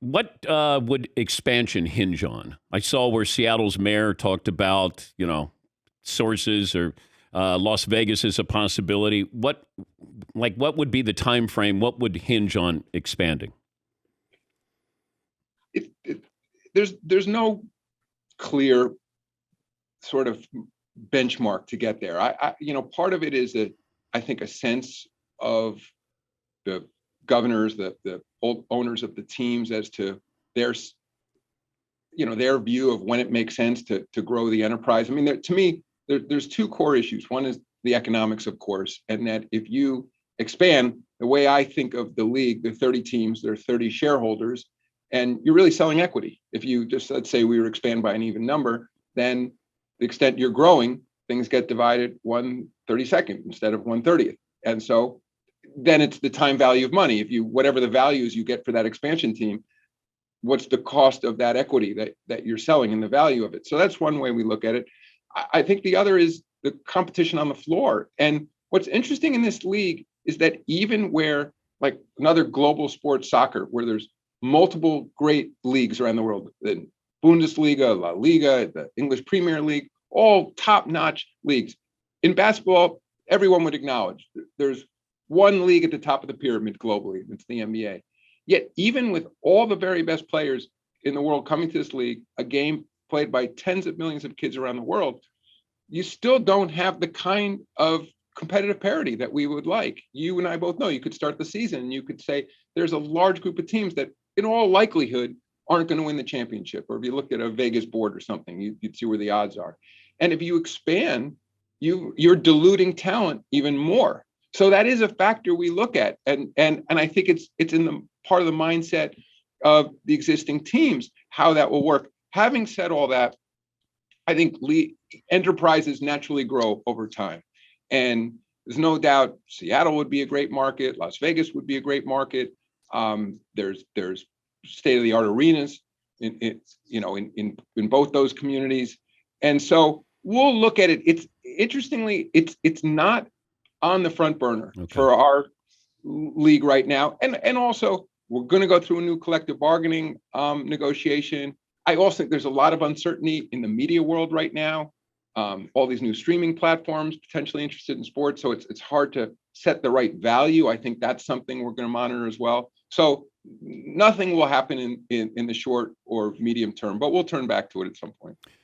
What would expansion hinge on? I saw where Seattle's mayor talked about, sources or Las Vegas is a possibility. What would be the time frame? What would hinge on expanding? it, there's no clear sort of benchmark to get there. Part of it is that I think a sense of the governors, the old owners of the teams as to their their view of when it makes sense to grow the enterprise. I mean, to me, there's two core issues. One is the economics, of course, and that if you expand the way I think of the league, there are 30 teams, there are 30 shareholders, and you're really selling equity. If you just, let's say we were expand by an even number, then the extent you're growing, things get divided 1/32 instead of 1/30. And so then it's the time value of money. If you, whatever the values you get for that expansion team, what's the cost of that equity that you're selling and the value of it? So that's one way we look at it. I think the other is the competition on the floor. And what's interesting in this league is that even where, like another global sport, soccer, where there's multiple great leagues around the world, the Bundesliga, La Liga, the English Premier League, all top-notch leagues. In basketball, everyone would acknowledge there's one league at the top of the pyramid globally, it's the NBA. Yet, even with all the very best players in the world coming to this league, a game played by tens of millions of kids around the world, you still don't have the kind of competitive parity that we would like. You and I both know you could start the season and you could say there's a large group of teams that in all likelihood aren't going to win the championship. Or if you looked at a Vegas board or something, you'd see where the odds are. And if you expand, you're diluting talent even more. So that is a factor we look at, and I think it's in the part of the mindset of the existing teams how that will work. Having said all that, I think enterprises naturally grow over time, and there's no doubt Seattle would be a great market. Las Vegas would be a great market. There's state of the art arenas in both those communities, and so we'll look at it. It's interestingly, it's not on the front burner for our league right now. And also, we're going to go through a new collective bargaining negotiation. I also think there's a lot of uncertainty in the media world right now. All these new streaming platforms potentially interested in sports. So it's hard to set the right value. I think that's something we're going to monitor as well. So nothing will happen in the short or medium term, but we'll turn back to it at some point.